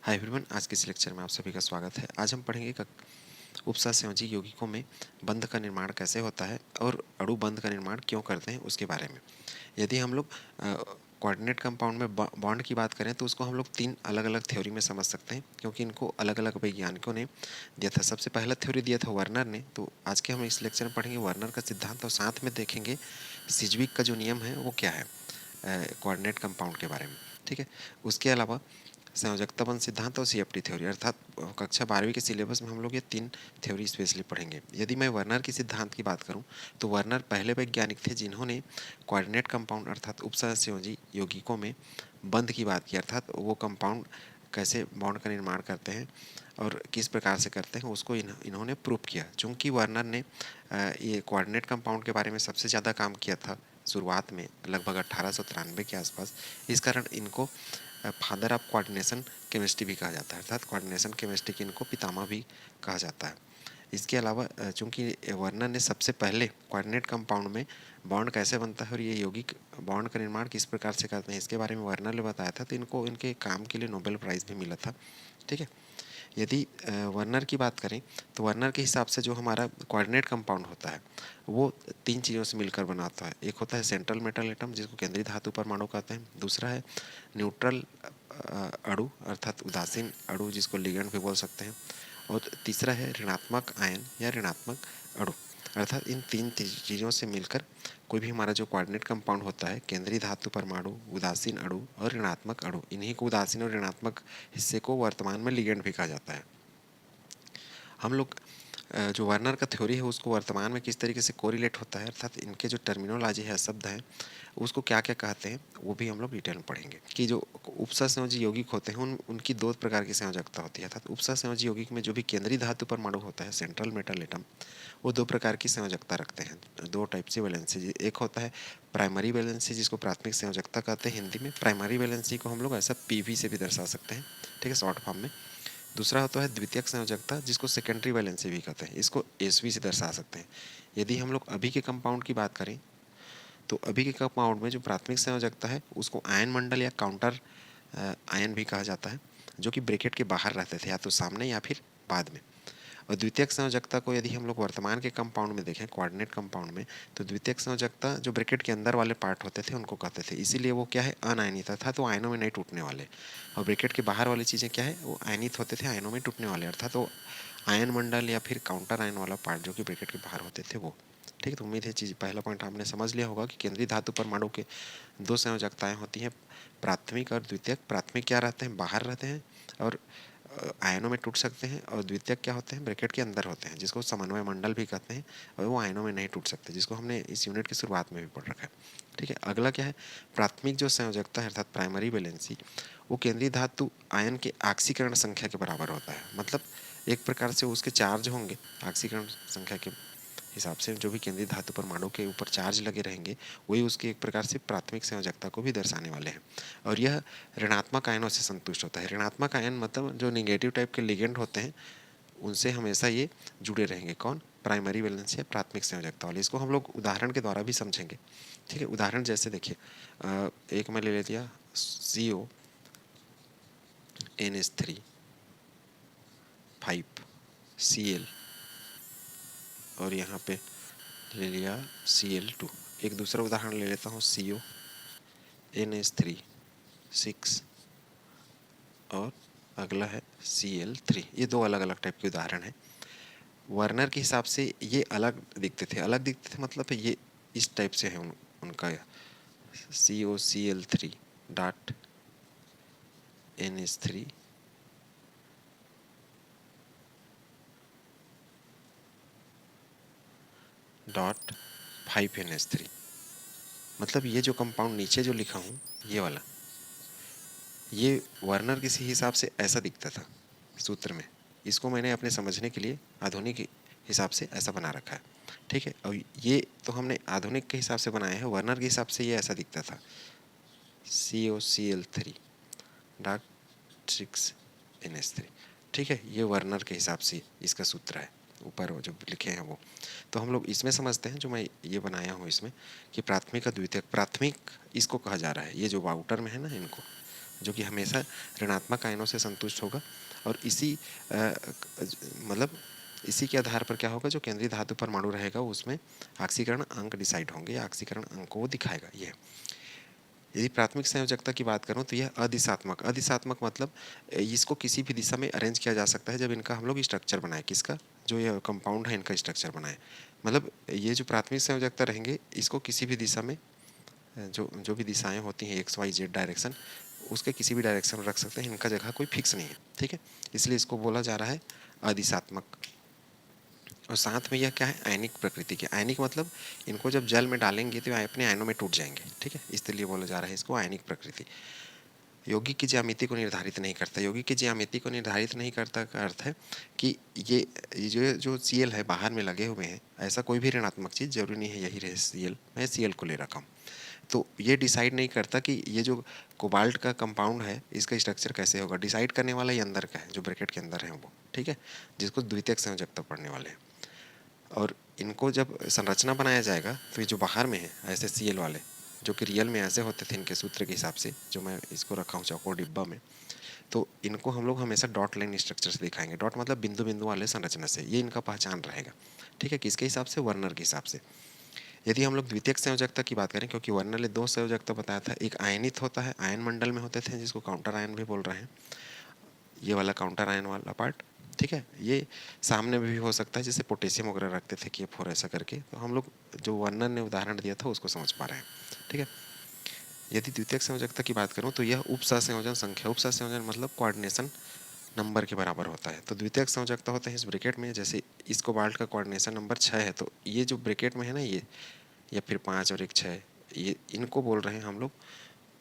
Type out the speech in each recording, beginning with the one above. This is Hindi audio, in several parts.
हाय एवरीवन, आज के इस लेक्चर में आप सभी का स्वागत है। आज हम पढ़ेंगे उपसंयोजी यौगिकों में बंध का निर्माण कैसे होता है और अणु बंध का निर्माण क्यों करते हैं उसके बारे में। यदि हम लोग कोऑर्डिनेट कंपाउंड में बॉन्ड की बात करें तो उसको हम लोग तीन अलग अलग थ्योरी में समझ सकते हैं, क्योंकि इनको अलग अलग वैज्ञानिकों ने दिया था। सबसे पहला थ्योरी दिया था वर्नर ने, तो आज के हम इस लेक्चर में पढ़ेंगे वर्नर का सिद्धांत और साथ में देखेंगे सिज्विक का जो नियम है वो क्या है कोऑर्डिनेट कंपाउंड के बारे में। ठीक है, उसके अलावा संयोजकता बंध सिद्धांत और सीएफटी थ्योरी, अर्थात कक्षा 12वीं के सिलेबस में हम लोग ये तीन थ्योरी स्पेशली पढ़ेंगे। यदि मैं वर्नर की सिद्धांत की बात करूं तो वर्नर पहले वैज्ञानिक थे जिन्होंने कोऑर्डिनेट कंपाउंड अर्थात उपसंयोजी यौगिकों में बंध की बात की, अर्थात वो कंपाउंड कैसे बॉन्ड का निर्माण करते हैं और किस प्रकार से करते हैं उसको इन्होंने प्रूव किया। चूँकि वर्नर ने ये कोऑर्डिनेट कंपाउंड के बारे में सबसे ज़्यादा काम किया था शुरुआत में, लगभग 1893 के आसपास, इस कारण इनको फादर ऑफ कोऑर्डिनेशन केमिस्ट्री भी कहा जाता है, अर्थात कोऑर्डिनेशन केमिस्ट्री के इनको पितामह भी कहा जाता है। इसके अलावा चूंकि वर्नर ने सबसे पहले कोऑर्डिनेट कंपाउंड में बॉन्ड कैसे बनता है और ये यौगिक बॉन्ड का निर्माण किस प्रकार से करते हैं इसके बारे में वर्नर ने बताया था, तो इनको इनके काम के लिए नोबेल प्राइज़ भी मिला था। ठीक है, यदि वर्नर की बात करें तो वर्नर के हिसाब से जो हमारा कोऑर्डिनेट कंपाउंड होता है वो तीन चीज़ों से मिलकर बना होता है। एक होता है सेंट्रल मेटल एटम जिसको केंद्रीय धातु परमाणु कहते हैं, दूसरा है न्यूट्रल अणु अर्थात उदासीन अणु जिसको लिगेंड भी बोल सकते हैं, और तीसरा है ऋणात्मक आयन या ऋणात्मक अणु। अर्थात इन तीन चीज़ों से मिलकर कोई भी हमारा जो कोऑर्डिनेट कंपाउंड होता है, केंद्रीय धातु परमाणु, उदासीन अणु और ऋणात्मक अणु, इन्हीं को उदासीन और ऋणात्मक हिस्से को वर्तमान में लिगेंड भी कहा जाता है। हम लोग जो वर्नर का थ्योरी है उसको वर्तमान में किस तरीके से कोरिलेट होता है, अर्थात इनके जो टर्मिनोलॉजी है, शब्द हैं, उसको क्या क्या कहते हैं वो भी हम लोग डिटेल में पढ़ेंगे। कि जो उपसंयोजी यौगिक होते हैं उनकी दो प्रकार की संयोजकता होती है, अर्थात उपसंयोजी यौगिक में जो भी केंद्रीय धातु परमाणु होता है, सेंट्रल मेटल एटम, वो दो प्रकार की संयोजकता रखते हैं, दो टाइप से वैलेंसी। एक होता है प्राइमरी वैलेंसी जिसको प्राथमिक संयोजकता कहते हैं हिंदी में। प्राइमरी वैलेंसी को हम लोग ऐसा पीवी से भी दर्शा सकते हैं, ठीक है, शॉर्ट फॉर्म में। दूसरा होता है द्वितीयक संयोजकता जिसको सेकेंडरी वैलेंसी भी कहते हैं, इसको एसवी से दर्शा सकते हैं। यदि हम लोग अभी के कंपाउंड की बात करें तो अभी के कंपाउंड में जो प्राथमिक संयोजकता है उसको आयन मंडल या काउंटर आयन भी कहा जाता है, जो कि ब्रैकेट के बाहर रहते थे, या तो सामने या फिर बाद में। और द्वितीयक संयोजकता को यदि हम लोग वर्तमान के कंपाउंड में देखें, कोऑर्डिनेट कंपाउंड में, तो द्वितीयक संयोजकता जो ब्रैकेट के अंदर वाले पार्ट होते थे उनको कहते थे, इसीलिए वो क्या है, अनायनित था, तो आयनों में नहीं टूटने वाले। और ब्रैकेट के बाहर वाली चीज़ें क्या है, वो आयनित होते थे, आयनों में टूटने वाले, अर्थात वो आयन मंडल या फिर काउंटर आयन वाला पार्ट जो कि ब्रैकेट के बाहर होते थे वो। ठीक है, तो उम्मीद है चीज़ पहला पॉइंट आपने समझ लिया होगा कि केंद्रीय धातु परमाणु के दो संयोजकताएं होती हैं, प्राथमिक और द्वितीयक। प्राथमिक क्या रहते हैं, बाहर रहते हैं और आयनों में टूट सकते हैं, और द्वितीयक क्या होते हैं, ब्रैकेट के अंदर होते हैं, जिसको समन्वय मंडल भी कहते हैं, और वो आयनों में नहीं टूट सकते, जिसको हमने इस यूनिट की शुरुआत में भी पढ़ रखा है। ठीक है, अगला क्या है, प्राथमिक जो संयोजकता है अर्थात प्राइमरी वैलेंसी, वो केंद्रीय धातु आयन के ऑक्सीकरण संख्या के बराबर होता है। मतलब एक प्रकार से उसके चार्ज होंगे ऑक्सीकरण संख्या के हिसाब से, जो भी केंद्रीय धातु परमाणु के ऊपर चार्ज लगे रहेंगे वही उसकी एक प्रकार से प्राथमिक संयोजकता को भी दर्शाने वाले हैं। और यह ऋणात्मक आयनों से संतुष्ट होता है। ऋणात्मक आयन मतलब जो निगेटिव टाइप के लिगेंड होते हैं उनसे हमेशा ये जुड़े रहेंगे। कौन, प्राइमरी वैलेंस या प्राथमिक संयोजकता वाले। इसको हम लोग उदाहरण के द्वारा भी समझेंगे। ठीक है, उदाहरण जैसे देखिए, एक मैं ले लिया CO NH3 5 Cl, और यहाँ पे ले लिया Cl2। एक दूसरा उदाहरण ले लेता हूँ CO NH3 6, और अगला है Cl3। ये दो अलग अलग टाइप के उदाहरण हैं। वर्नर के हिसाब से ये अलग दिखते थे, अलग दिखते थे मतलब ये इस टाइप से है उनका COCl3 dot NH3 dot 5NH3। मतलब ये जो कंपाउंड नीचे जो लिखा हूँ ये वाला, ये वर्नर किसी हिसाब से ऐसा दिखता था सूत्र में। इसको मैंने अपने समझने के लिए आधुनिक हिसाब से ऐसा बना रखा है। ठीक है, और ये तो हमने आधुनिक के हिसाब से बनाया है, वर्नर के हिसाब से ये ऐसा दिखता था COCl3 डॉट 6NH3। ठीक है, ये वर्नर के हिसाब से इसका सूत्र है, ऊपर जो लिखे हैं वो। तो हम लोग इसमें समझते हैं, जो मैं ये बनाया हूँ इसमें, कि प्राथमिक और द्वितीयक। प्राथमिक इसको कहा जा रहा है, ये जो आउटर में है ना इनको, जो कि हमेशा ऋणात्मक आयनों से संतुष्ट होगा। और मतलब इसी के आधार पर क्या होगा, जो केंद्रीय धातु परमाणु रहेगा उसमें ऑक्सीकरण अंक डिसाइड होंगे या ऑक्सीकरण अंक को दिखाएगा ये। यदि प्राथमिक संयोजकता की बात करूं तो यह अदिशात्मक, अदिशात्मक मतलब इसको किसी भी दिशा में अरेंज किया जा सकता है जब इनका हम लोग स्ट्रक्चर बनाए, किसका, जो ये कंपाउंड है इनका स्ट्रक्चर बनाए। मतलब ये जो प्राथमिक संयोजकता रहेंगे इसको किसी भी दिशा में, जो जो भी दिशाएं होती हैं एक्स वाई जेड डायरेक्शन, उसके किसी भी डायरेक्शन में रख सकते हैं, इनका जगह कोई फिक्स नहीं है, ठीक है। इसलिए इसको बोला जा रहा है अदिशात्मक। और साथ में यह क्या है, आयनिक प्रकृति के। आयनिक मतलब इनको जब जल में डालेंगे तो अपने आयनों में टूट जाएंगे, ठीक है, इसलिए बोला जा रहा है इसको आयनिक प्रकृति। यौगिक की ज्यामिति को निर्धारित नहीं करता। यौगिक की ज्यामिति को निर्धारित नहीं करता का अर्थ है कि ये जो सीएल है बाहर में लगे हुए हैं, ऐसा कोई भी ऋणात्मक चीज़, जरूरी नहीं है यही रहे सीएल, मैं सीएल को ले रखा हूँ, तो ये डिसाइड नहीं करता कि ये जो कोबाल्ट का कंपाउंड है इसका स्ट्रक्चर कैसे होगा। डिसाइड करने वाला ये अंदर का है, जो ब्रैकेट के अंदर है वो, ठीक है, जिसको द्वितीयक संयोजकता पढ़ने वाले हैं। और इनको जब संरचना बनाया जाएगा तो ये जो बाहर में है ऐसे सीएल वाले, जो कि रियल में ऐसे होते थे इनके सूत्र के हिसाब से, जो मैं इसको रखा हूँ चौकोर डिब्बा में, तो इनको हम लोग हमेशा डॉट लाइन स्ट्रक्चर से दिखाएंगे। डॉट मतलब बिंदु बिंदु वाले संरचना से, ये इनका पहचान रहेगा, ठीक है, किसके हिसाब से, वर्नर के हिसाब से। यदि हम लोग द्वितीयक संयोजकता की बात करें, क्योंकि वर्नर ने दो संयोजकता बताया था, एक आयनित होता है, आयन मंडल में होते थे जिसको काउंटर आयन भी बोल रहे हैं, ये वाला काउंटर आयन वाला पार्ट, ठीक है। ये सामने भी हो सकता है, जैसे पोटेशियम वगैरह रखते थे कि फोर ऐसा करके, तो हम लोग जो वर्नर ने उदाहरण दिया था उसको समझ पा रहे हैं, ठीक है। यदि द्वितीयक संयोजकता की बात करूं तो यह उप सहसंयोजन संख्या, उप सहसंयोजन मतलब कोऑर्डिनेशन नंबर के बराबर होता है। तो द्वितीयक संयोजकता होता है इस ब्रैकेट में, जैसे इस कोबाल्ट का कोऑर्डिनेशन नंबर 6 है, तो ये जो ब्रैकेट में है ना ये, या फिर 5 और एक 6, ये इनको बोल रहे हैं हम लोग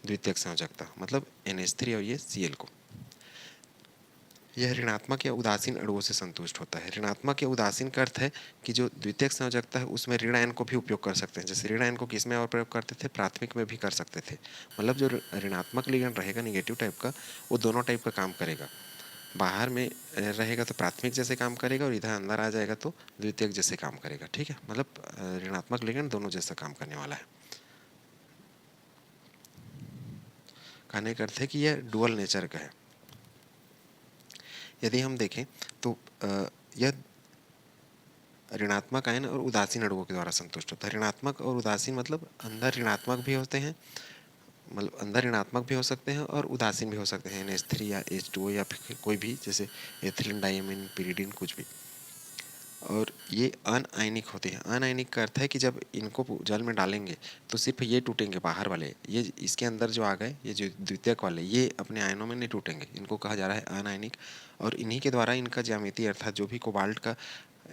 द्वितीयक संयोजकता, मतलब NH3 और ये Cl को। यह ऋणात्मक या उदासीन अणुओं से संतुष्ट होता है। ऋणात्मक या उदासीन का अर्थ है कि जो द्वितीयक संयोजकता है उसमें ऋण आयन को भी उपयोग कर सकते हैं। जैसे ऋण आयन को किस में और प्रयोग करते थे, प्राथमिक में भी कर सकते थे। मतलब जो ऋणात्मक लिगेंड रहेगा निगेटिव टाइप का, वो दोनों टाइप का काम करेगा। बाहर में रहेगा तो प्राथमिक जैसे काम करेगा, और इधर अंदर आ जाएगा तो द्वितीयक जैसे काम करेगा, ठीक है। मतलब ऋणात्मक लिगेंड दोनों जैसा काम करने वाला है। कहने का अर्थ है कि यह डुअल नेचर का है। यदि हम देखें तो यह ऋणात्मक आयन और उदासीन अणुओं के द्वारा संतुष्ट होता है। ऋणात्मक और उदासीन मतलब अंदर ऋणात्मक भी होते हैं, मतलब अंदर ऋणात्मक भी हो सकते हैं और उदासीन भी हो सकते हैं, NH3 या H2O या फिर कोई भी, जैसे एथिलीन, डाइमीन, पिरिडीन, कुछ भी। और ये अनआयनिक होते हैं। अनआयनिक का अर्थ है कि जब इनको जल में डालेंगे तो सिर्फ ये टूटेंगे, बाहर वाले, ये इसके अंदर जो आ गए, ये जो द्वितीयक वाले, ये अपने आयनों में नहीं टूटेंगे, इनको कहा जा रहा है अनआयनिक। और इन्हीं के द्वारा इनका ज्यामिति अर्थात जो भी कोबाल्ट का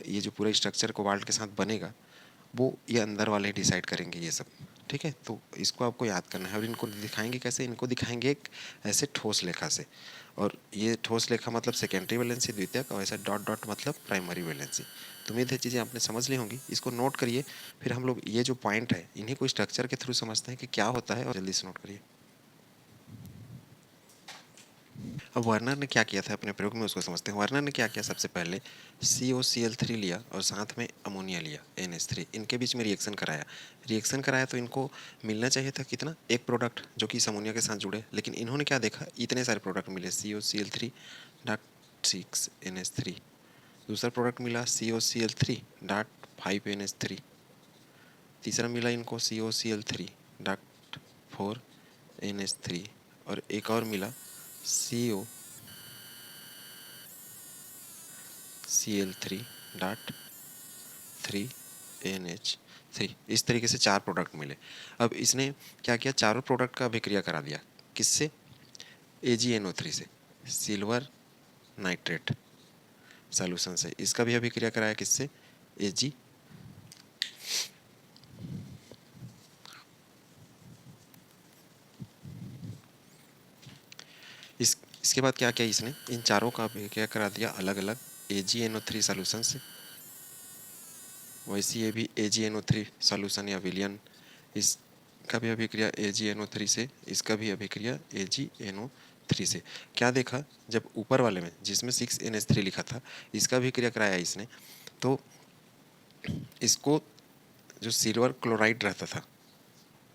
ये जो पूरा स्ट्रक्चर कोबाल्ट के साथ बनेगा, वो ये अंदर वाले डिसाइड करेंगे ये सब, ठीक है। तो इसको आपको याद करना है। और इनको दिखाएंगे कैसे, इनको दिखाएंगे एक ऐसे ठोस लेखा से। और ये ठोस लेखा मतलब सेकेंडरी वैलेंसी द्वितीयक, और ऐसा डॉट डॉट मतलब प्राइमरी वैलेंसी। तो उम्मीद है चीज़ें आपने समझ ली होंगी, इसको नोट करिए। फिर हम लोग ये जो पॉइंट है इन्हीं को स्ट्रक्चर के थ्रू समझते हैं कि क्या होता है, और जल्दी से नोट करिए। अब वर्नर ने क्या किया था अपने प्रयोग में, उसको समझते हैं। वर्नर ने क्या किया, सबसे पहले COCl3 लिया और साथ में अमोनिया लिया NH3, इनके बीच में रिएक्शन कराया। रिएक्शन कराया तो इनको मिलना चाहिए था कितना, एक प्रोडक्ट जो कि इस अमोनिया के साथ जुड़े, लेकिन इन्होंने क्या देखा, इतने सारे प्रोडक्ट मिले, COCl3 डॉट 6 NH3। दूसरा प्रोडक्ट मिला COCl3 डॉट 5 NH3। तीसरा मिला इनको COCl3 डॉट 4 NH3। और एक और मिला COCl3 डॉट 3 NH3। इस तरीके से 4 प्रोडक्ट मिले। अब इसने क्या किया, चारों प्रोडक्ट का अभिक्रिया करा दिया, किससे, AgNO3 से, सिल्वर नाइट्रेट सॉल्यूशन से। इसका भी अभिक्रिया कराया किससे, Ag। इसके बाद क्या किया इसने, इन चारों का अभिक्रिया करा दिया अलग अलग AgNO3 सॉल्यूशन से। वैसे ये भी AgNO3 सॉल्यूशन या विलियन, इसका भी अभिक्रिया AgNO3 से, इसका भी अभिक्रिया AgNO3 से। क्या देखा, जब ऊपर वाले में जिसमें 6NH3 लिखा था, इसका अभिक्रिया कराया इसने, तो इसको जो सिल्वर क्लोराइड रहता था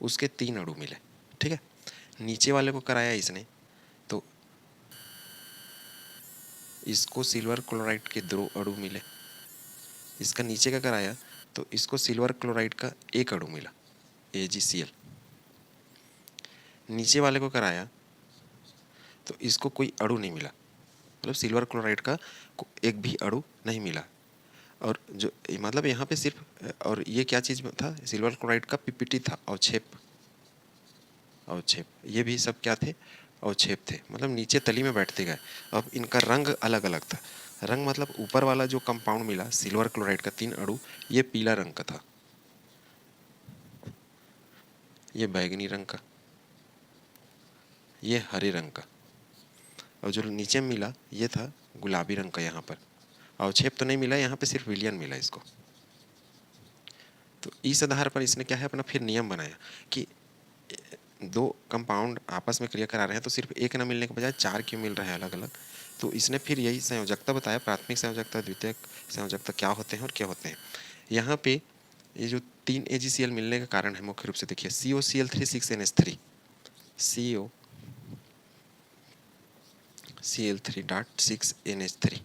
उसके 3 अणु मिले, ठीक है। नीचे वाले को कराया इसने, इसको सिल्वर क्लोराइड के 2 अणु मिले। इसका नीचे का कराया तो इसको सिल्वर क्लोराइड का 1 अणु मिला, AgCl। नीचे वाले को कराया तो इसको कोई अणु नहीं मिला, मतलब सिल्वर क्लोराइड का एक भी अणु नहीं मिला। और जो मतलब यहाँ पे सिर्फ, और ये क्या चीज़ था, सिल्वर क्लोराइड का पीपीटी था, अवक्षेप। अवक्षेप ये भी सब क्या थे, अवक्षेप थे, मतलब नीचे तली में बैठते गए। अब इनका रंग अलग अलग था। रंग मतलब ऊपर वाला जो कंपाउंड मिला सिल्वर क्लोराइड का 3 अणु, ये पीला रंग का था, ये बैगनी रंग का, ये हरे रंग का, और जो नीचे मिला ये था गुलाबी रंग का। यहाँ पर अवक्षेप तो नहीं मिला, यहाँ पे सिर्फ विलयन मिला इसको। तो इस आधार पर इसने क्या है अपना फिर नियम बनाया कि 2 कंपाउंड आपस में क्रिया करा रहे हैं तो सिर्फ एक न मिलने के बजाय 4 क्यों मिल रहा है अलग अलग। तो इसने फिर यही संयोजकता बताया, प्राथमिक संयोजकता, द्वितीयक संयोजकता क्या होते हैं और क्या होते हैं। यहाँ पे ये जो 3 AgCl मिलने का कारण है मुख्य रूप से देखिए COCl3 6NH3, COCl3.6NH3।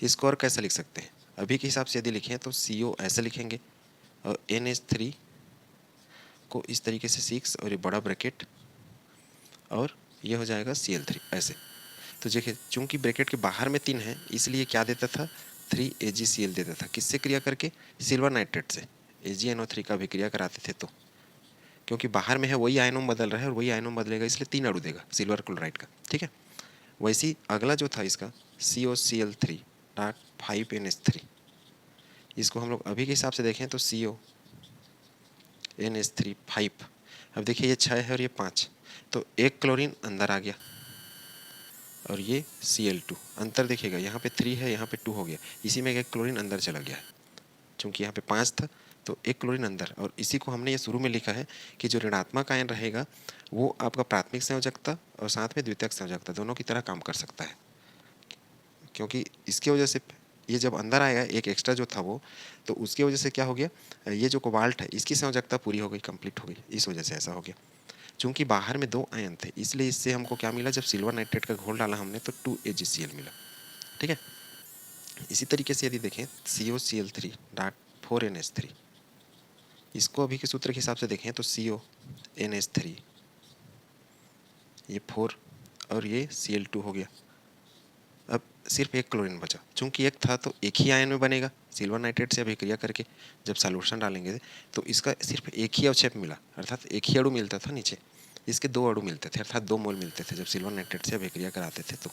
इसको और कैसे लिख सकते हैं, अभी के हिसाब से यदि लिखें तो CO ऐसे लिखेंगे और NH3 को इस तरीके से 6 और ये बड़ा ब्रैकेट और ये हो जाएगा Cl3 ऐसे। तो देखिए चूंकि ब्रैकेट के बाहर में 3 है इसलिए क्या देता था, 3 AgCl देता था। किससे क्रिया करके, सिल्वर नाइट्रेट से। AgNO3 का भी क्रिया कराते थे, तो क्योंकि बाहर में है वही आयनों बदल रहा है और वही आयनों बदलेगा इसलिए 3 अणु देगा सिल्वर क्लोराइड का, ठीक है। वैसे ही अगला जो था इसका COCl3.5NH3, इसको हम लोग अभी के हिसाब से देखें तो CONH3 5। अब देखिए ये 6 है और ये 5, तो एक क्लोरीन अंदर आ गया और ये Cl2 अंतर देखिएगा, यहाँ पे 3 है यहाँ पे 2 हो गया, इसी में एक क्लोरीन अंदर चला गया है। चूंकि यहाँ पे 5 था तो एक क्लोरीन अंदर, और इसी को हमने ये शुरू में लिखा है कि जो ऋणात्मक आयन रहेगा वो आपका प्राथमिक संयोजकता और साथ में द्वितीयक संयोजकता दोनों की तरह काम कर सकता है। क्योंकि इसकी वजह से ये जब अंदर आएगा एक एक्स्ट्रा जो था वो, तो उसकी वजह से क्या हो गया, ये जो कोबाल्ट है इसकी संयोजकता पूरी हो गई, कंप्लीट हो गई, इस वजह से ऐसा हो गया। चूंकि बाहर में 2 आयन थे इसलिए इससे हमको क्या मिला, जब सिल्वर नाइट्रेट का घोल डाला हमने तो 2 AgCl मिला, ठीक है। इसी तरीके से यदि देखें COCl3.4NH3, इसको अभी के सूत्र के हिसाब से देखें तो CONH3 ये 4 और ये Cl2 हो गया। अब सिर्फ एक क्लोरीन बचा, चूंकि एक था तो एक ही आयन में बनेगा सिल्वर नाइट्रेट से अभिक्रिया करके जब सॉल्यूशन डालेंगे तो इसका सिर्फ एक ही अवक्षेप मिला, अर्थात एक ही अणु मिलता था नीचे, इसके 2 अणु मिलते थे, अर्थात 2 मोल मिलते थे जब सिल्वर नाइट्रेट से अभिक्रिया कराते थे तो,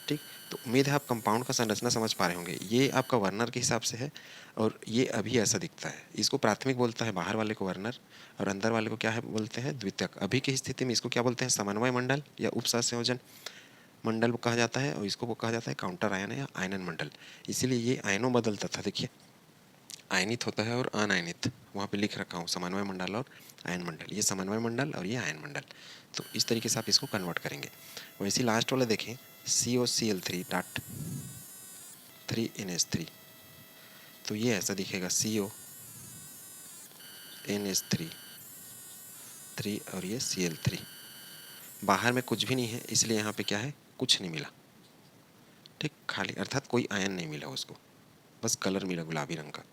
ठीक। तो उम्मीद है आप कंपाउंड का संरचना समझ पा रहे होंगे। ये आपका वर्नर के हिसाब से है और ये अभी ऐसा दिखता है, इसको प्राथमिक बोलता है, बाहर वाले को वर्नर और अंदर वाले को क्या है बोलते हैं, द्वितीयक। अभी की स्थिति में इसको क्या बोलते हैं, समन्वय मंडल या उपसंयोजन मंडल कहा जाता है, और इसको कहा जाता है काउंटर आयन या आयनन मंडल। इसीलिए ये आयनों बदलता था, देखिए आयनित होता है और अनायनित, वहाँ पे लिख रखा हूँ समन्वय मंडल और आयन मंडल, ये समन्वय मंडल और ये आयन मंडल। तो इस तरीके से आप इसको कन्वर्ट करेंगे। वैसे लास्ट वाला देखें COCl3.3NH3, तो ये ऐसा दिखेगा CONH3 3 और ये Cl3, बाहर में कुछ भी नहीं है इसलिए यहाँ पे क्या है, कुछ नहीं मिला, ठीक, खाली, अर्थात कोई आयन नहीं मिला उसको, बस कलर मिला गुलाबी रंग का।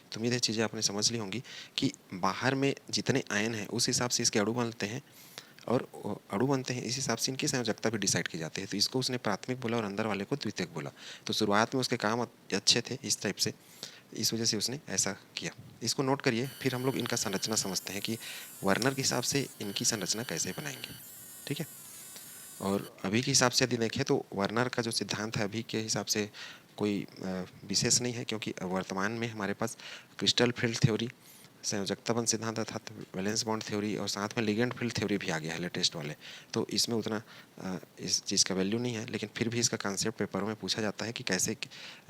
तो उम्मीद है चीज़ें आपने समझ ली होंगी कि बाहर में जितने आयन हैं उस हिसाब से इसके अणु बनते हैं, और अणु बनते हैं इस हिसाब से इनकी संयोजकता भी डिसाइड की जाती है। तो इसको उसने प्राथमिक बोला और अंदर वाले को द्वितीयक बोला। तो शुरुआत में उसके काम अच्छे थे इस टाइप से, इस वजह से उसने ऐसा किया। इसको नोट करिए, फिर हम लोग इनका संरचना समझते हैं कि वर्नर के हिसाब से इनकी संरचना कैसे बनाएंगे, ठीक है। और अभी के हिसाब से यदि देखें तो वर्नर का जो सिद्धांत है अभी के हिसाब से कोई विशेष नहीं है, क्योंकि वर्तमान में हमारे पास क्रिस्टल फील्ड थ्योरी, संयोजकता बंध सिद्धांत अर्थात वैलेंस बॉन्ड थ्योरी, और साथ में लिगेंड फील्ड थ्योरी भी आ गया है लेटेस्ट वाले। तो इसमें उतना इस चीज़ का वैल्यू नहीं है, लेकिन फिर भी इसका कॉन्सेप्ट पेपरों में पूछा जाता है कि कैसे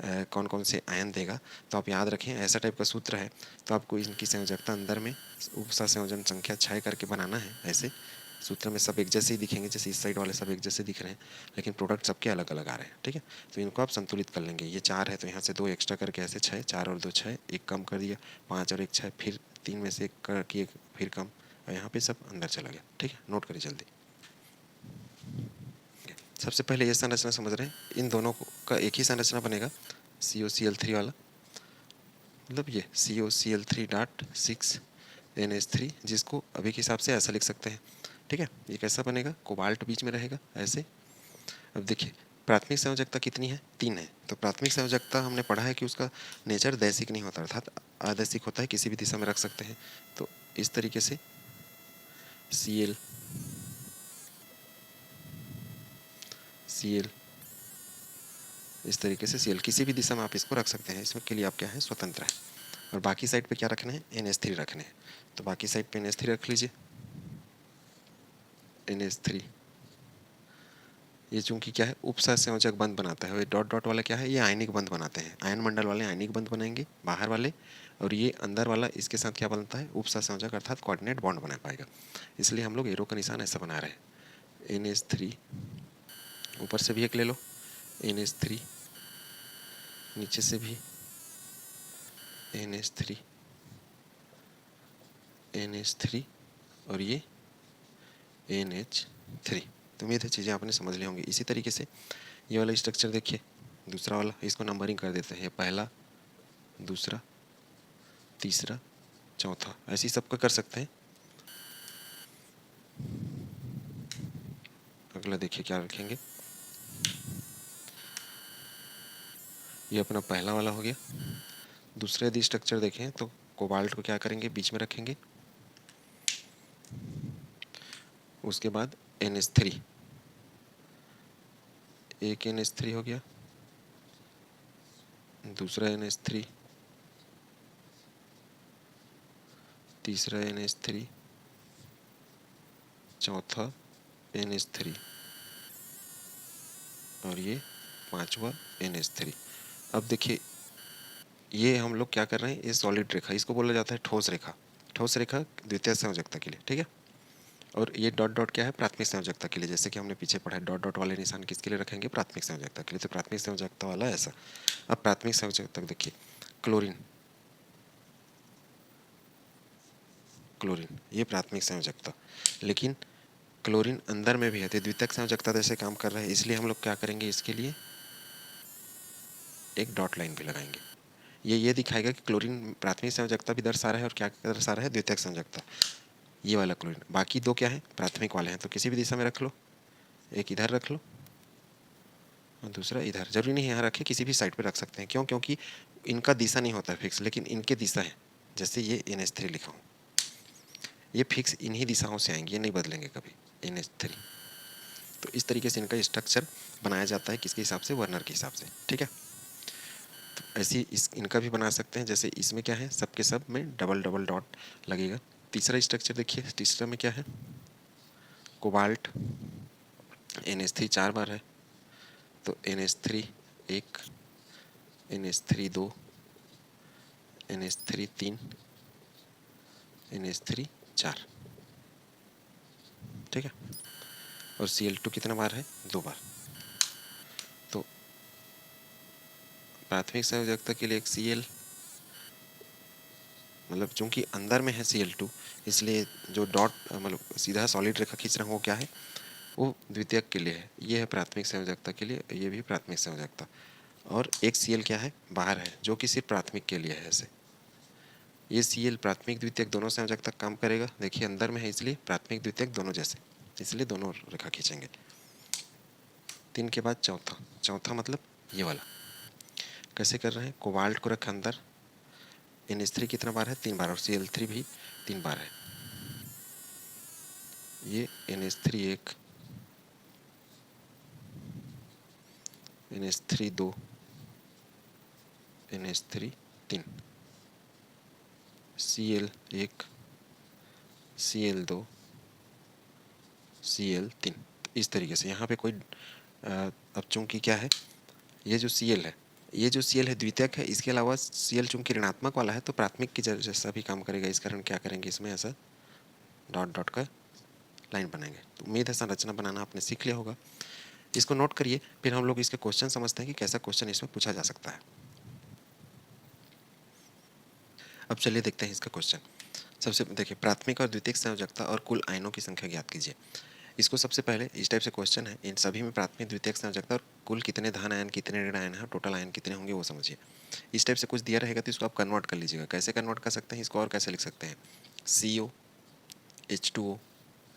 कौन कौन से आयन देगा। तो आप याद रखें ऐसा टाइप का सूत्र है, तो आपको इनकी संयोजकता अंदर में उपसंयोजन संख्या 6 करके बनाना है। ऐसे सूत्र में सब एक जैसे ही दिखेंगे, जैसे इस साइड वाले सब एक जैसे दिख रहे हैं, लेकिन प्रोडक्ट सबके अलग अलग आ रहे हैं, ठीक है। तो इनको आप संतुलित कर लेंगे। ये 4 है तो यहाँ से 2 एक्स्ट्रा करके ऐसे 6, 4 और 2 6, एक कम कर दिया, 5 और 1 6, फिर 3 में से एक कर किए, फिर कम, और यहाँ पे सब अंदर चला गया, ठीक है। नोट करिए जल्दी। सबसे पहले ये संरचना समझ रहे हैं, इन दोनों का एक ही संरचना बनेगा COCl3 वाला, मतलब ये COCl3.6NH3, जिसको अभी के हिसाब से ऐसा लिख सकते हैं। ठीक है, ये कैसा बनेगा, कोबाल्ट बीच में रहेगा ऐसे। अब देखिए प्राथमिक संयोजकता कितनी है, 3 है। तो प्राथमिक संयोजकता हमने पढ़ा है कि उसका नेचर दैसिक नहीं होता, अर्थात अदैसिक होता है, किसी भी दिशा में रख सकते हैं। तो इस तरीके से Cl Cl इस तरीके से Cl किसी भी दिशा में आप इसको रख सकते हैं, इसमें के लिए आप क्या है, स्वतंत्र है। और बाकी साइड पे क्या रखने हैं, NH3 रखने हैं। तो बाकी साइड पे NH3 रख लीजिए, NH3। ये चूंकि क्या है, उपसहसंयोजक बंध बनाता है, और ये डॉट डॉट वाला क्या है, ये आयनिक बंध बनाते हैं। आयन मंडल वाले आयनिक बंध बनाएंगे बाहर वाले, और ये अंदर वाला इसके साथ क्या बनता है, उपसहसंयोजक अर्थात कोऑर्डिनेट बॉन्ड बना पाएगा। इसलिए हम लोग एरो का निशान ऐसा बना रहे हैं, NH3, ऊपर से भी एक ले लो NH3, नीचे से भी NH3 NH3, और ये NH3। तो उम्मीद है चीज़ें आपने समझ ली होंगी। इसी तरीके से ये वाला स्ट्रक्चर देखिए, दूसरा वाला, इसको नंबरिंग कर देते हैं, ये पहला, दूसरा, तीसरा, चौथा, ऐसे ही सबका कर सकते हैं। अगला देखिए क्या रखेंगे, ये अपना पहला वाला हो गया। दूसरा यदि स्ट्रक्चर देखें तो कोबाल्ट को क्या करेंगे, बीच में रखेंगे। उसके बाद NH3, एक NH3 हो गया, दूसरा NH3, तीसरा NH3, चौथा NH3, और ये पांचवा NH3। अब देखिए ये हम लोग क्या कर रहे हैं, ये सॉलिड रेखा, इसको बोला जाता है ठोस रेखा। ठोस रेखा द्वितीय संयोजकता के लिए, ठीक है। और ये डॉट डॉट क्या है, प्राथमिक संयोजकता के लिए। जैसे कि हमने पीछे पढ़ा है, डॉट डॉट वाले निशान किसके लिए रखेंगे, प्राथमिक संयोजकता के लिए। तो प्राथमिक संयोजकता वाला ऐसा। अब प्राथमिक संयोजकता देखिए, क्लोरीन, क्लोरीन ये प्राथमिक संयोजकता, लेकिन क्लोरीन अंदर में भी है, तो द्वितीयक संयोजकता जैसे काम कर रहा है। इसलिए हम लोग क्या करेंगे, इसके लिए एक डॉट लाइन भी लगाएंगे। ये दिखाएगा कि क्लोरीन प्राथमिक संयोजकता भी दर्शा रहा है, और क्या दर्शा रहा है, द्वितीयक संयोजकता। ये वाला क्लोरीन, बाकी दो क्या है, प्राथमिक वाले हैं। तो किसी भी दिशा में रख लो, एक इधर रख लो और दूसरा इधर। जरूरी नहीं यहाँ रखे, किसी भी साइड पे रख सकते हैं। क्यों, क्योंकि इनका दिशा नहीं होता है फिक्स, लेकिन इनके दिशा है। जैसे ये NH3 लिखा हूँ, ये फिक्स इन्हीं दिशाओं से आएंगे, ये नहीं बदलेंगे कभी, NH3। तो इस तरीके से इनका स्ट्रक्चर बनाया जाता है, किसके हिसाब से, वर्नर के हिसाब से, ठीक है। तो ऐसे इनका भी बना सकते हैं। जैसे इसमें क्या है, सबके सब में डबल डबल डॉट लगेगा। तीसरा स्ट्रक्चर देखिए, तीसरा में क्या है, कोबाल्ट, NH3 4 बार है, तो NH3 1, NH3 2, NH3 3, NH3 4, ठीक है। और Cl2 कितना बार है, 2 बार। तो प्राथमिक संयोजकता के लिए एक Cl, मतलब चूंकि अंदर में है Cl2, इसलिए जो डॉट मतलब सीधा सॉलिड रेखा खींच रहा हूँ वो क्या है, वो द्वितीयक के लिए है। ये है प्राथमिक संयोजकता के लिए, ये भी प्राथमिक संयोजकता। और एक Cl क्या है, बाहर है, जो कि सिर्फ प्राथमिक के लिए है। ऐसे ये Cl प्राथमिक द्वितीयक दोनों संयोजकता काम करेगा। देखिए अंदर में है, इसलिए प्राथमिक द्वितीयक दोनों जैसे, इसलिए दोनों रेखा खींचेंगे। 3 के बाद चौथा, चौथा मतलब ये वाला। कैसे कर रहे हैं, कोबाल्ट को रखा अंदर, NH3 कितना बार है, 3 बार, और Cl3 भी 3 बार है। ये NH3 1, NH3 2, NH3 3, Cl 1, Cl 2, Cl 3। इस तरीके से यहाँ पे कोई अब चूंकि क्या है, ये जो Cl है, ये जो Cl है द्वितीयक है। इसके अलावा Cl चूंकि ऋणात्मक वाला है, तो प्राथमिक की जैसा भी काम करेगा। इस कारण क्या करेंगे, इसमें ऐसा डॉट डॉट का लाइन बनाएंगे। तो उम्मीद है संरचना बनाना आपने सीख लिया होगा। इसको नोट करिए, फिर हम लोग इसके क्वेश्चन समझते हैं कि कैसा क्वेश्चन इसमें पूछा जा सकता है। अब चलिए देखते हैं इसका क्वेश्चन। सबसे देखिए, प्राथमिक और द्वितीयक संयोजकता और कुल आयनों की संख्या ज्ञात कीजिए। इसको सबसे पहले इस टाइप से क्वेश्चन है, इन सभी में प्राथमिक द्वितीयक संयोजकता और कुल कितने धन आयन कितने ऋण आयन है, टोटल आयन कितने होंगे वो समझिए। इस टाइप से कुछ दिया रहेगा तो इसको आप कन्वर्ट कर लीजिएगा। कैसे कन्वर्ट कर सकते हैं इसको, और कैसे लिख सकते हैं, CO H2O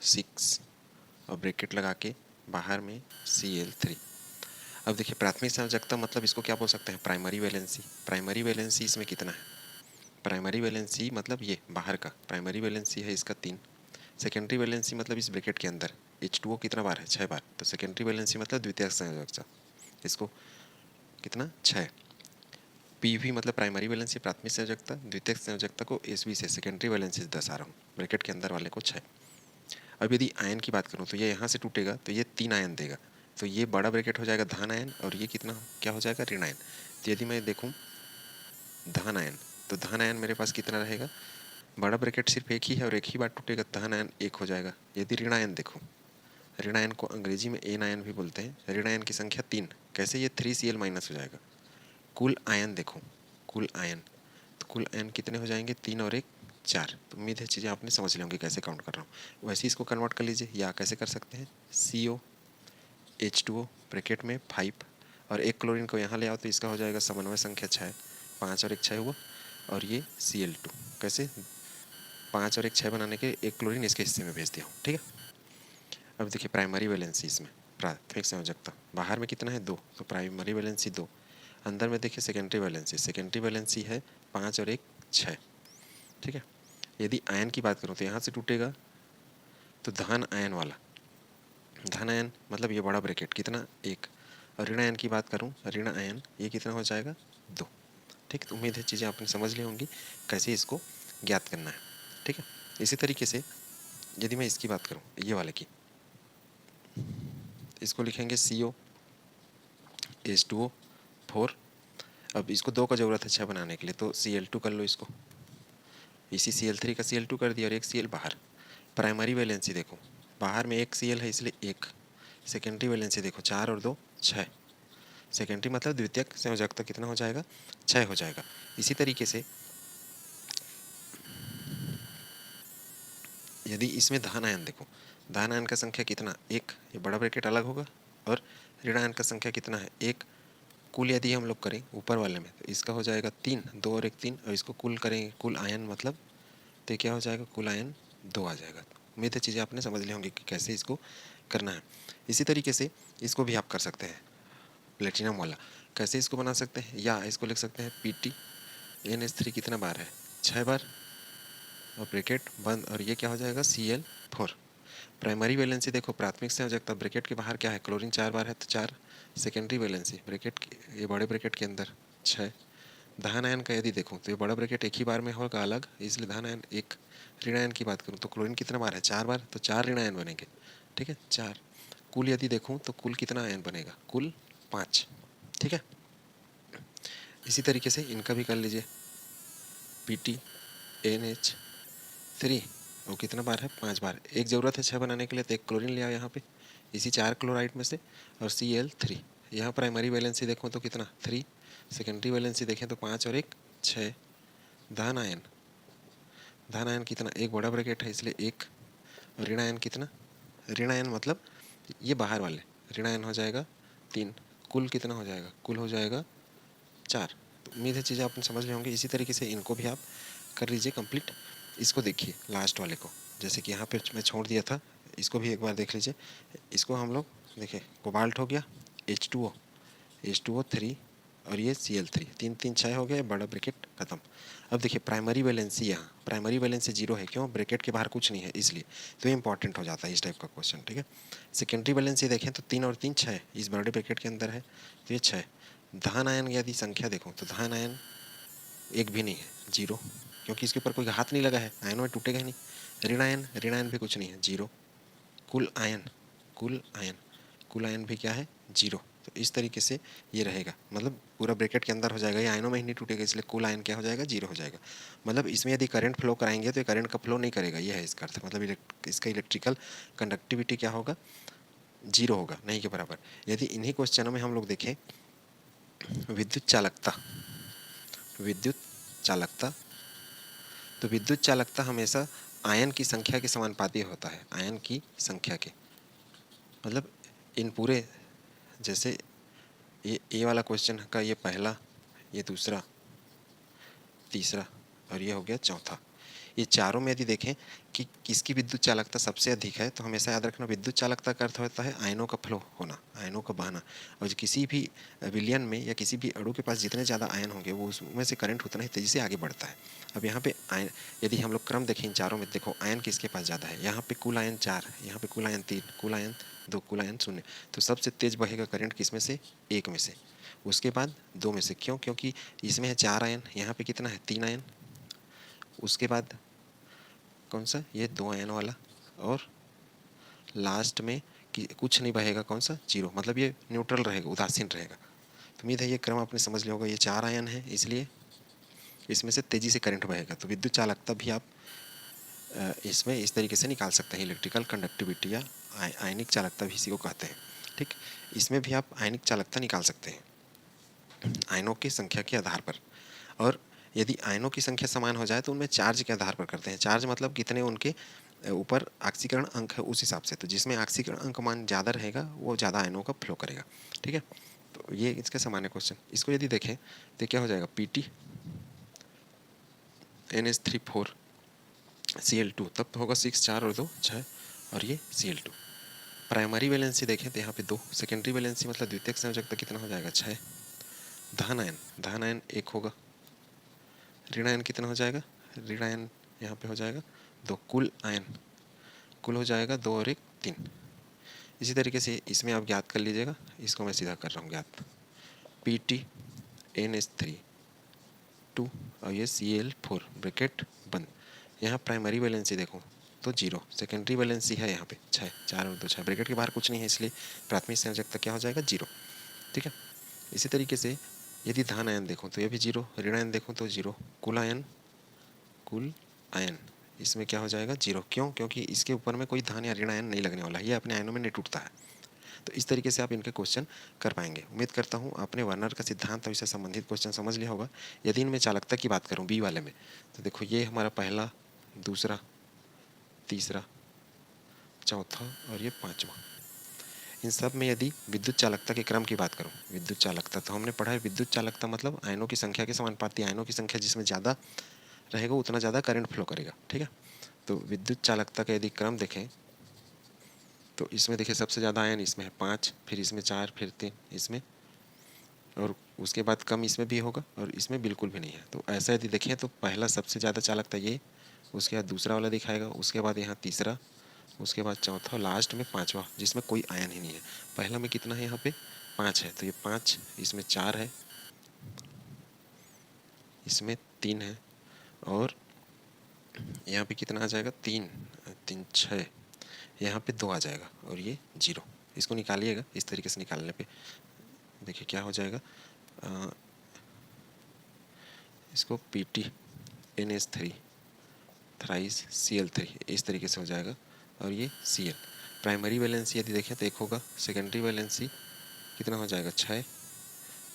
6 और ब्रैकेट लगा के बाहर में Cl3। अब देखिए प्राथमिक संयोजकता मतलब इसको क्या बोल सकते हैं, प्राइमरी वैलेंसी। प्राइमरी वैलेंसी इसमें कितना है, प्राइमरी वैलेंसी मतलब ये बाहर का प्राइमरी वैलेंसी है इसका 3। सेकेंडरी वैलेंसी मतलब इस ब्रैकेट के अंदर H2O कितना बार है, 6 बार। तो सेकेंडरी वैलेंसी मतलब द्वितीयक संयोजकता, इसको कितना 6। PV मतलब प्राइमरी वैलेंसी प्राथमिक संयोजकता, द्वितीयक संयोजकता को SV से सेकेंडरी वैलेंसी से दर्शा रहा हूँ, ब्रैकेट के अंदर वाले को 6। अब यदि आयन की बात करूँ तो ये यहाँ से टूटेगा तो ये 3 आयन देगा, तो ये बड़ा ब्रैकेट हो जाएगा धन आयन और ये कितना क्या हो जाएगा, ऋण आयन। तो यदि मैं देखूँ धन आयन, तो धन आयन मेरे पास कितना रहेगा, बड़ा ब्रैकेट सिर्फ एक ही है और एक ही बार टूटेगा, धन आयन 1 हो जाएगा। यदि ऋण आयन देखो, ऋण आयन को अंग्रेजी में एन आयन भी बोलते हैं, ऋण आयन की संख्या 3, कैसे ये 3Cl माइनस हो जाएगा। कुल आयन देखो, कुल आयन, तो कुल आयन कितने हो जाएंगे, 3 और 1 4। तो उम्मीद है चीज़ें आपने समझ ली होंगी कैसे काउंट कर रहा हूँ। वैसे इसको कन्वर्ट कर लीजिए, या कैसे कर सकते हैं, CO H2O ब्रैकेट में 5 और एक क्लोरीन को यहाँ ले आओ तो इसका हो जाएगा समन्वय संख्या 6, 5 और 1 6 हुआ, और ये Cl2, कैसे 5 और 1 6 बनाने के एक क्लोरीन इसके हिस्से में भेज दिया हूँ, ठीक है। अब देखिए प्राइमरी वैलेंसी, इसमें प्राथमिक संयोजकता बाहर में कितना है 2, तो प्राइमरी वैलेंसी 2। अंदर में देखिए सेकेंडरी वैलेंसी, सेकेंडरी वैलेंसी है 5 और 1 6, ठीक है। यदि आयन की बात करूँ तो यहाँ से टूटेगा तो धन आयन वाला, धन आयन मतलब ये बड़ा ब्रैकेट कितना 1, और ऋण आयन की बात करूँ, ऋण आयन ये कितना हो जाएगा 2, ठीक। तो उम्मीद है चीज़ें आपने समझ ली होंगी कैसे इसको ज्ञात करना है, ठीक है। इसी तरीके से यदि मैं इसकी बात करूँ, ये वाले की, इसको लिखेंगे CO H2O 4। अब इसको 2 का ज़रूरत है 6 बनाने के लिए, तो Cl2 कर लो इसको, इसी Cl3 का Cl2 कर दिया और एक Cl बाहर। प्राइमरी वैलेंसी देखो, बाहर में एक Cl है इसलिए 1। सेकेंडरी वैलेंसी देखो 4 और 2 6, सेकेंडरी मतलब द्वितीयक संयोजकता कितना हो जाएगा, 6 हो जाएगा। इसी तरीके से यदि इसमें धन आयन देखो, धन आयन का संख्या कितना 1, ये बड़ा ब्रैकेट अलग होगा, और ऋण आयन का संख्या कितना है 1। कुल यदि हम लोग करें ऊपर वाले में तो इसका हो जाएगा 3, 2 और 1 3, और इसको कुल करेंगे कुल आयन मतलब, तो क्या हो जाएगा, कुल आयन 2 आ जाएगा। उम्मीद है चीज़ें आपने समझ ली होंगी कि कैसे इसको करना है। इसी तरीके से इसको भी आप कर सकते हैं प्लेटिनम वाला, कैसे इसको बना सकते हैं, या इसको लिख सकते हैं PtNH3 कितना बार है 6 बार, और ब्रैकेट बंद, और ये क्या हो जाएगा Cl4। प्राइमरी वैलेंसी देखो, प्राथमिक संयोजकता ब्रैकेट के बाहर क्या है, क्लोरीन 4 बार है तो 4। सेकेंडरी वैलेंसी ब्रैकेट ये बड़े ब्रैकेट के अंदर 6। धन आयन का यदि देखूँ तो ये बड़ा ब्रैकेट एक ही बार में होगा अलग, इसलिए धन आयन 1। ऋण आयन की बात करूँ तो क्लोरीन कितना बार है 4 बार, तो 4 ऋण आयन बनेंगे, ठीक है 4। कुल यदि देखूँ तो कुल कितना आयन बनेगा, कुल 5, ठीक है। इसी तरीके से इनका भी कर लीजिए, PtNH3 वो कितना बार है 5 बार, एक ज़रूरत है 6 बनाने के लिए, तो एक क्लोरीन लिया यहाँ पे इसी 4 क्लोराइड में से, और Cl3। यहाँ प्राइमरी वैलेंसी देखो तो कितना 3, सेकेंडरी वैलेंसी देखें तो 5 और 1 6। धन आयन, धन आयन कितना, एक बड़ा ब्रैकेट है इसलिए 1, और ऋण आयन कितना, ऋण आयन मतलब ये बाहर वाले, ऋण आयन हो जाएगा 3। कुल कितना हो जाएगा, कुल हो जाएगा 4। तो उम्मीद है चीज़ें आपने समझ ली होंगी। इसी तरीके से इनको भी आप कर लीजिए कंप्लीट। इसको देखिए लास्ट वाले को, जैसे कि यहाँ पे मैं छोड़ दिया था, इसको भी एक बार देख लीजिए। इसको हम लोग देखिए कोबाल्ट हो गया, H2O 3, और ये Cl3, 3 3 6 हो गए, बड़ा ब्रैकेट खत्म। अब देखिए प्राइमरी वैलेंसी, यहाँ प्राइमरी वैलेंसी 0 है, क्यों, ब्रैकेट के बाहर कुछ नहीं है इसलिए, तो ये इंपॉर्टेंट हो जाता है इस टाइप का क्वेश्चन, ठीक है। सेकेंडरी वैलेंसी देखें तो 3 और 3 6, इस बड़े ब्रैकेट के अंदर है तो ये 6। धन आयन यदि संख्या देखो तो धन आयन एक भी नहीं है, 0, क्योंकि इसके ऊपर कोई हाथ नहीं लगा है, आयनों में टूटेगा ही नहीं। ऋण आयन भी कुछ नहीं है, 0। कुल आयन, कुल आयन, कुल आयन भी क्या है 0। तो इस तरीके से ये रहेगा, मतलब पूरा ब्रैकेट के अंदर हो जाएगा, ये आयनों में ही नहीं टूटेगा, इसलिए कुल आयन क्या हो जाएगा 0 हो जाएगा। मतलब इसमें यदि करंट फ्लो कराएंगे तो ये करंट का फ्लो नहीं करेगा, ये है इसका अर्थ, मतलब इसका इलेक्ट्रिकल कंडक्टिविटी क्या होगा 0 होगा, नहीं के बराबर। यदि इन्हीं क्वेश्चनों में हम लोग देखें विद्युत चालकता, विद्युत चालकता, तो विद्युत चालकता हमेशा आयन की संख्या के समानुपाती होता है, आयन की संख्या के, मतलब इन पूरे, जैसे ये वाला क्वेश्चन का ये पहला, ये दूसरा, तीसरा और ये हो गया चौथा, ये चारों में यदि देखें कि किसकी विद्युत चालकता सबसे अधिक है, तो हमेशा याद रखना विद्युत चालकता का अर्थ होता है आयनों का फ्लो होना, आयनों का बहना। और जो किसी भी विलयन में या किसी भी अणु के पास जितने ज़्यादा आयन होंगे वो उसमें से करंट उतना ही तेज़ी से आगे बढ़ता है। अब यहाँ पे आयन, यदि हम लोग क्रम देखें इन चारों में, देखो आयन किसके पास ज़्यादा है, यहाँ पे कुल आयन 4, यहाँ पे कुल आयन 3, कुल आयन 2, कुल आयन 0। तो सबसे तेज बहेगा करंट किस में से, एक में से, उसके बाद दो में से। क्यों? क्योंकि इसमें है 4 आयन, यहाँ पे कितना है, 3 आयन, उसके बाद कौन सा, ये 2 आयन वाला, और लास्ट में कि कुछ नहीं बहेगा, कौन सा, जीरो, मतलब ये न्यूट्रल रहेगा, उदासीन रहेगा। तो उम्मीद है ये क्रम आपने समझ लिया होगा। ये 4 आयन है इसलिए इसमें से तेज़ी से करंट बहेगा। तो विद्युत चालकता भी आप इसमें इस तरीके से निकाल सकते हैं, इलेक्ट्रिकल कंडक्टिविटी या आयनिक चालकता भी इसी को कहते हैं। ठीक, इसमें भी आप आयनिक चालकता निकाल सकते हैं आयनों की संख्या के आधार पर। और यदि आयनों की संख्या समान हो जाए तो उनमें चार्ज के आधार पर करते हैं। चार्ज मतलब कितने उनके ऊपर ऑक्सीकरण अंक है उस हिसाब से। तो जिसमें ऑक्सीकरण अंक मान ज़्यादा रहेगा वो ज़्यादा आयनों का फ्लो करेगा। ठीक है, तो ये इसका सामान्य क्वेश्चन। इसको यदि देखें तो क्या हो जाएगा, Pt NH3 4 Cl2, तब तो होगा 6, 4 और 2 6, और ये Cl2। प्राइमरी वैलेंसी देखें तो यहाँ पे 2, सेकेंडरी वैलेंसी मतलब द्वितीयक संयोजकता कितना हो जाएगा, 6। धन आयन 1 होगा, ऋण आयन कितना हो जाएगा, ऋण आयन यहाँ पे हो जाएगा 2, कुल हो जाएगा 2 और 1 3। इसी तरीके से इसमें आप ज्ञात कर लीजिएगा, इसको मैं सीधा कर रहा हूँ ज्ञात, Pt NH3 2 और ये Cl4 ब्रैकेट बंद। यहाँ प्राइमरी वैलेंसी देखो तो 0, सेकेंडरी वैलेंसी है यहाँ पे 6, 4 और 2 6, ब्रैकेट के बाहर कुछ नहीं है इसलिए प्राथमिक संयोजकता क्या हो जाएगा, 0। ठीक है, इसी तरीके से यदि धन आयन देखो तो ये भी 0, ऋण आयन देखो तो 0, कुल आयन इसमें क्या हो जाएगा, 0। क्यों? क्योंकि इसके ऊपर में कोई धन या ऋण आयन नहीं लगने वाला, ये अपने आयनों में नहीं टूटता है। तो इस तरीके से आप इनके क्वेश्चन कर पाएंगे। उम्मीद करता हूँ आपने वर्नर का सिद्धांत और इससे संबंधित क्वेश्चन समझ लिया होगा। यदि इनमें चालकता की बात करूँ बी वाले में, तो देखो ये हमारा पहला, दूसरा, तीसरा, चौथा और ये पाँचवा। इन सब में यदि विद्युत चालकता के क्रम की बात करूँ, विद्युत चालकता तो हमने पढ़ा है, विद्युत चालकता मतलब आयनों की संख्या के समानुपाती, आयनों की संख्या जिसमें ज़्यादा रहेगा उतना ज़्यादा करंट फ्लो करेगा। ठीक है, तो विद्युत चालकता का यदि क्रम देखें तो इसमें देखिए सबसे ज़्यादा आयन इसमें है 5, फिर इसमें 4, फिर 3 इसमें, और उसके बाद कम इसमें भी होगा और इसमें बिल्कुल भी नहीं है। तो ऐसा यदि देखें तो पहला सबसे ज़्यादा चालकता ये, उसके बाद दूसरा वाला दिखाएगा, उसके बाद यहाँ तीसरा, उसके बाद चौथा, लास्ट में पाँचवा जिसमें कोई आयन ही नहीं है। पहला में कितना है, यहाँ पे 5 है, तो ये 5, इसमें 4 है, इसमें 3 है, और यहाँ पे कितना आ जाएगा, 3 3 6, यहाँ पे 2 आ जाएगा और ये 0। इसको निकालिएगा, इस तरीके से निकालने पे देखिए क्या हो जाएगा, इसको Pt NH3 थ्राइस Cl3 इस तरीके से हो जाएगा, और ये Cl। प्राइमरी वैलेंसी यदि देखें तो 1 होगा, सेकेंडरी वैलेंसी कितना हो जाएगा, 6।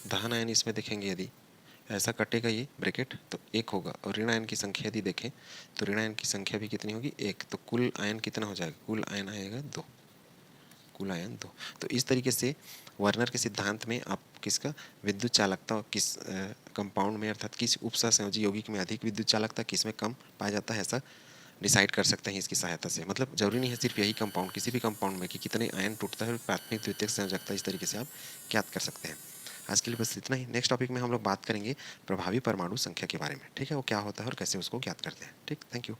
धन आयन इसमें देखेंगे यदि ऐसा कटेगा ये ब्रैकेट तो 1 होगा, और ऋण आयन की संख्या यदि देखें तो ऋण आयन की संख्या भी कितनी होगी, 1। तो कुल आयन कितना हो जाएगा, कुल आयन आएगा 2, कुल आयन 2। तो इस तरीके से वर्नर के सिद्धांत में आप किसका विद्युत चालकता किस कंपाउंड में अर्थात किस उपसहसंयोजी यौगिक में अधिक विद्युत चालकता, किस में कम पाया जाता है, ऐसा डिसाइड कर सकते हैं इसकी सहायता से। मतलब जरूरी नहीं है सिर्फ यही कंपाउंड, किसी भी कंपाउंड में कि कितने आयन टूटता है और प्राथमिक द्वितीयक संयोजकता, इस तरीके से आप ज्ञात कर सकते हैं। आज के लिए बस इतना ही। नेक्स्ट टॉपिक में हम लोग बात करेंगे प्रभावी परमाणु संख्या के बारे में। ठीक है, वो क्या होता है और कैसे उसको ज्ञात करते हैं। ठीक, थैंक यू।